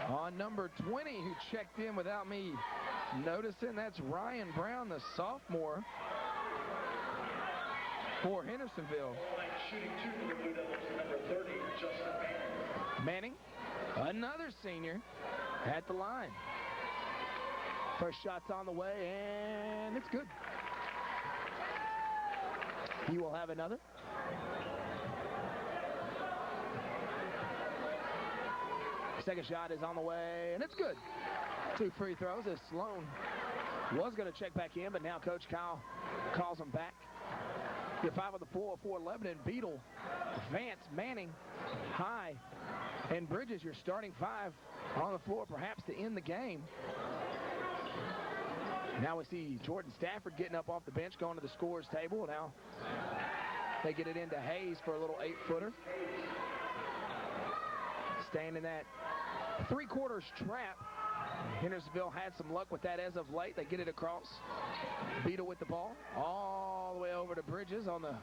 On number 20, who checked in without me noticing, that's Ryan Brown, the sophomore for Hendersonville. Shooting 2 for the Blue Devils, number 30, Justin Manning, another senior, at the line. First shot's on the way, and it's good. He will have another. Second shot is on the way, and it's good. 2 free throws as Sloan was going to check back in, but now Coach Kyle calls him back. Your 5 on the floor for Lebanon. Beadle, Vance, Manning, High, and Bridges, your starting 5 on the floor, perhaps to end the game. Now we see Jordan Stafford getting up off the bench, going to the scorer's table. Now they get it into Hayes for a little 8-footer. Staying in that 3/4 trap. Hendersonville had some luck with that as of late. They get it across. Beadle with the ball. All the way over to Bridges on the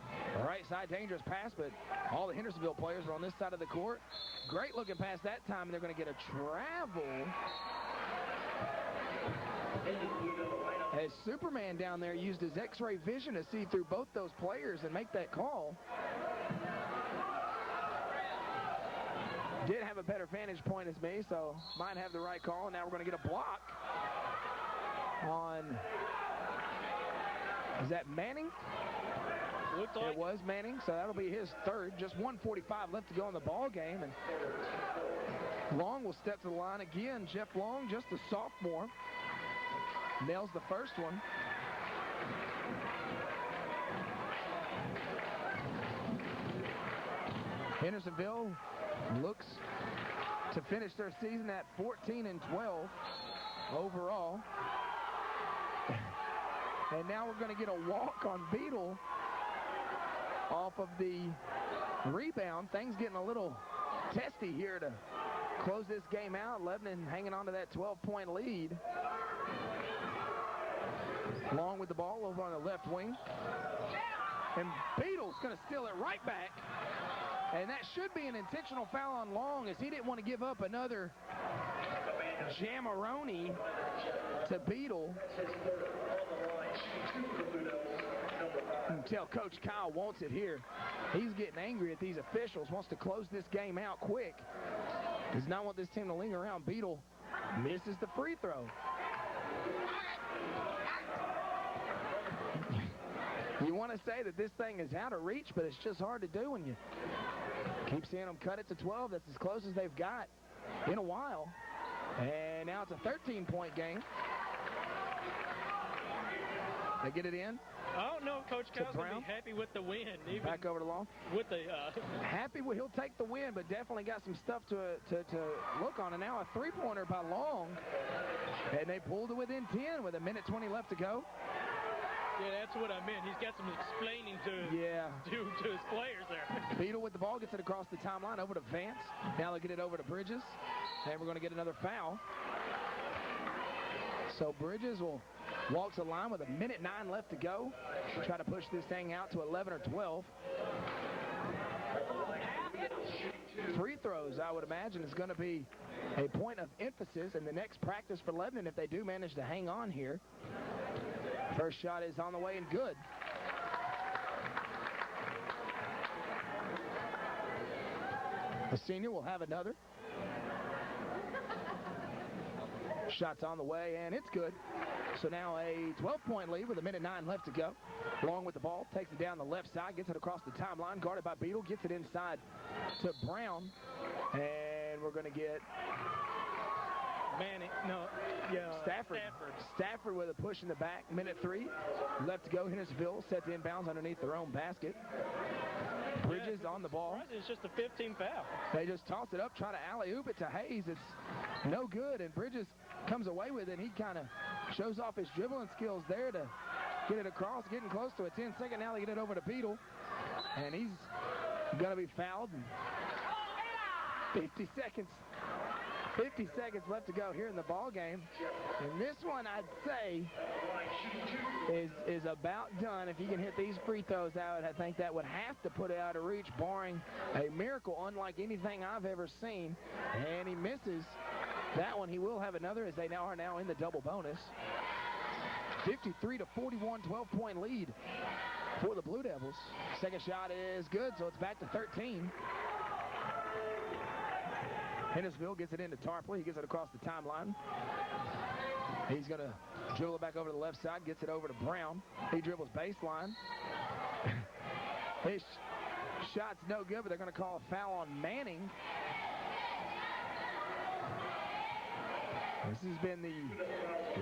right side. Dangerous pass, but all the Hendersonville players are on this side of the court. Great looking pass that time, and they're going to get a travel. As Superman down there used his X-ray vision to see through both those players and make that call. Did have a better vantage point as me, so might have the right call. And now we're going to get a block on, is that Manning? Looks like it was Manning, so that'll be his third. Just 1:45 left to go in the ball game, and Long will step to the line again. Jeff Long, just a sophomore, nails the first one. Hendersonville looks to finish their season at 14-12 overall. And now we're going to get a walk on Beadle off of the rebound. Things getting a little testy here to close this game out. Lebanon hanging on to that 12-point lead. Long with the ball over on the left wing. And Beadle's going to steal it right back. And that should be an intentional foul on Long, as he didn't want to give up another jammeroni to Beadle. You can tell Coach Kyle wants it here. He's getting angry at these officials, wants to close this game out quick. Does not want this team to linger around. Beadle misses the free throw. You want to say that this thing is out of reach, but it's just hard to do when you keep seeing them cut it to 12. That's as close as they've got in a while. And now it's a 13-point game. They get it in. I don't know if Coach Kyle's going to be happy with the win. Even back over to Long. With the happy with, he'll take the win, but definitely got some stuff to look on. And now a three-pointer by Long. And they pulled it within 10 with 1:20 left to go. Yeah, that's what I meant. He's got some explaining to his players there. Beadle with the ball, gets it across the timeline over to Vance. Now they get it over to Bridges. And we're going to get another foul. So Bridges will walk to the line with 1:09 left to go. Try to push this thing out to 11 or 12. Free throws, I would imagine, is going to be a point of emphasis in the next practice for Lebanon if they do manage to hang on here. First shot is on the way and good. The senior will have another. Shot's on the way, and it's good. So now a 12-point lead with 1:09 left to go. Long with the ball, takes it down the left side, gets it across the timeline, guarded by Beadle, gets it inside to Brown. And we're going to get Stafford with a push in the back. 1:03 left to go. Hendersonville set to inbounds underneath their own basket. Bridges on the ball. It's just a 15 foul. They just toss it up, try to alley-oop it to Hayes. It's no good, and Bridges comes away with it. He kind of shows off his dribbling skills there to get it across, getting close to a 10-second. Now they get it over to Beadle, and he's going to be fouled. 50 seconds left to go here in the ball game. And this one, I'd say, is about done. If he can hit these free throws out, I think that would have to put it out of reach, barring a miracle unlike anything I've ever seen. And he misses that one. He will have another as they are now in the double bonus. 53-41, 12-point lead for the Blue Devils. Second shot is good, so it's back to 13. Hendersonville gets it into Tarpley. He gets it across the timeline. He's going to dribble it back over to the left side, gets it over to Brown. He dribbles baseline. His shot's no good, but they're going to call a foul on Manning. This has been the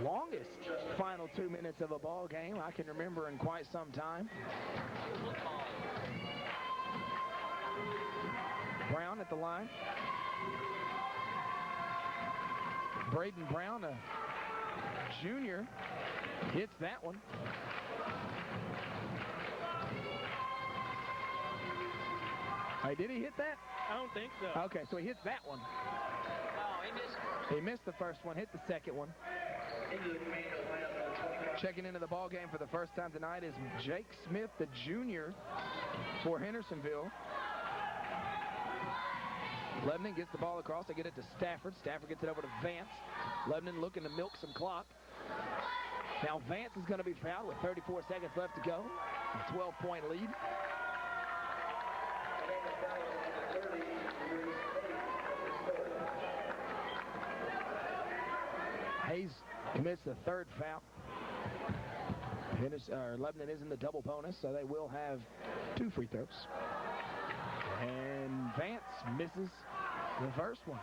longest final 2 minutes of a ball game I can remember in quite some time. Brown at the line. Braden Brown, a junior, hits that one. Hey, did he hit that? I don't think so. Okay, so he hits that one. He missed the first one, hit the second one. Checking into the ball game for the first time tonight is Jake Smith, the junior, for Hendersonville. Lebanon gets the ball across. They get it to Stafford. Stafford gets it over to Vance. Lebanon looking to milk some clock. Now Vance is going to be fouled with 34 seconds left to go. A 12-point lead. Hayes commits the third foul. Lebanon is in the double bonus, so they will have 2 free throws. And Vance misses the first one.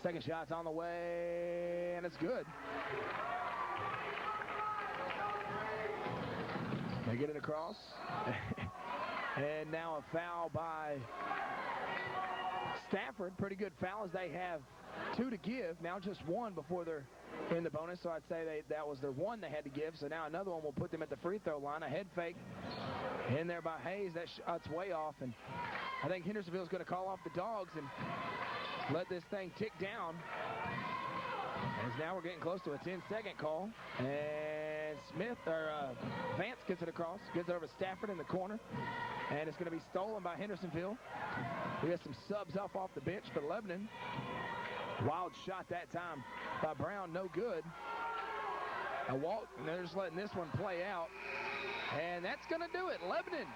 Second shot's on the way, and it's good. They get it across. And now a foul by Stafford. Pretty good foul as they have 2 to give. Now just 1 before they're in the bonus. So I'd say that was their 1 they had to give. So now another one will put them at the free throw line. A head fake in there by Hayes. That shot's way off. And I think Hendersonville's going to call off the Dogs and let this thing tick down. As now we're getting close to a 10-second call. And Vance gets it across. Gets it over to Stafford in the corner. And it's going to be stolen by Hendersonville. We got some subs off the bench for Lebanon. Wild shot that time by Brown, no good. A walk, and they're just letting this one play out. And that's going to do it. Lebanon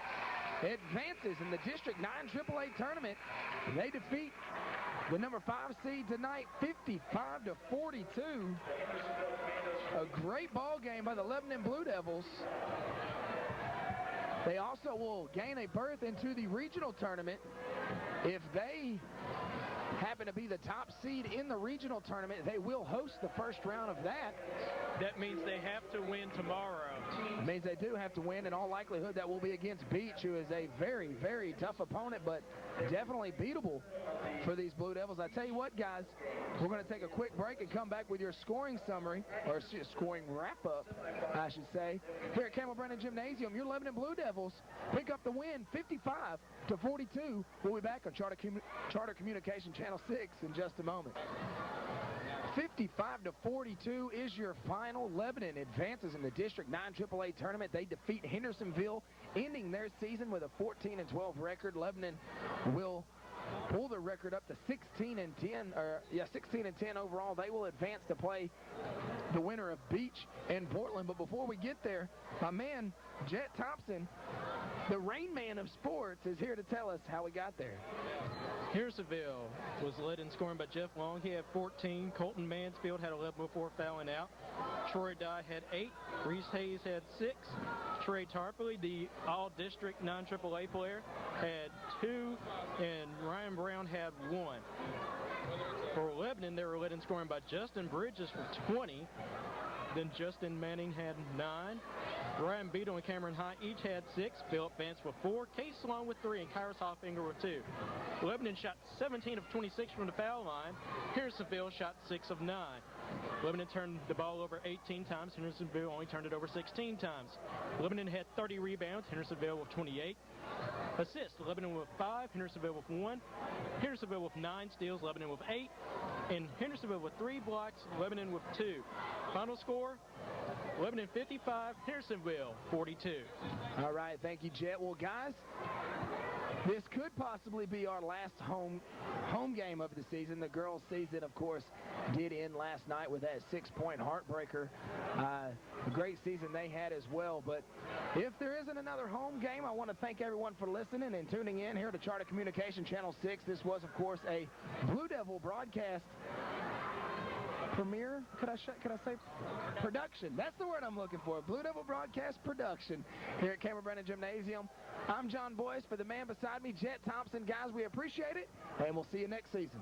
advances in the District 9 AAA tournament. They defeat the number 5 seed tonight, 55-42. A great ball game by the Lebanon Blue Devils. They also will gain a berth into the regional tournament if they happen to be the top seed in the regional tournament. They will host the first round of that. That means they have to win tomorrow. It means they do have to win. In all likelihood, that will be against Beach, who is a very, very tough opponent, but definitely beatable for these Blue Devils. I tell you what, guys, we're going to take a quick break and come back with your scoring summary, or scoring wrap-up, I should say. Here at Campbell Brennan Gymnasium, your Lebanon Blue Devils pick up the win, 55-42. We'll be back on Charter Communication Channel 6 in just a moment. 55-42 is your final. Lebanon advances in the District 9 AAA tournament. They defeat Hendersonville, ending their season with a 14-12 record. Lebanon will pull their record up to 16-10 overall. They will advance to play the winner of Beach and Portland. But before we get there, my man Jet Thompson, the Rain Man of sports, is here to tell us how we got there. Hendersonville was led in scoring by Jeff Long. He had 14. Colton Mansfield had 11 before fouling out. Troy Dye had 8. Reese Hayes had 6. Trey Tarpley, the all-district non-AAA player, had 2. And Ryan Brown had 1. For Lebanon, they were led in scoring by Justin Bridges for 20. Then Justin Manning had 9. Ryan Beadle and Cameron High each had 6. Philip Vance with 4. Case Sloan with 3. And Kyrus Hoffinger with 2. Lebanon shot 17 of 26 from the foul line. Hendersonville shot 6 of 9. Lebanon turned the ball over 18 times. Hendersonville only turned it over 16 times. Lebanon had 30 rebounds. Hendersonville with 28. Assists, Lebanon with 5. Hendersonville with 1. Hendersonville with 9 steals. Lebanon with 8. And Hendersonville with 3 blocks. Lebanon with 2. Final score, Lebanon 55, Hendersonville 42. All right, thank you, Jet. Well, guys, This could possibly be our last home game of the season. The girls' season, of course, did end last night with that 6-point heartbreaker. A great season they had as well. But if there isn't another home game, I want to thank everyone for listening and tuning in here to Charter Communication Channel 6. This was, of course, a Blue Devil broadcast premiere. Could I say production? That's the word I'm looking for. Blue Devil broadcast production here at Cameron Brennan Gymnasium. I'm John Boyce. For the man beside me, Jet Thompson. Guys, we appreciate it, and we'll see you next season.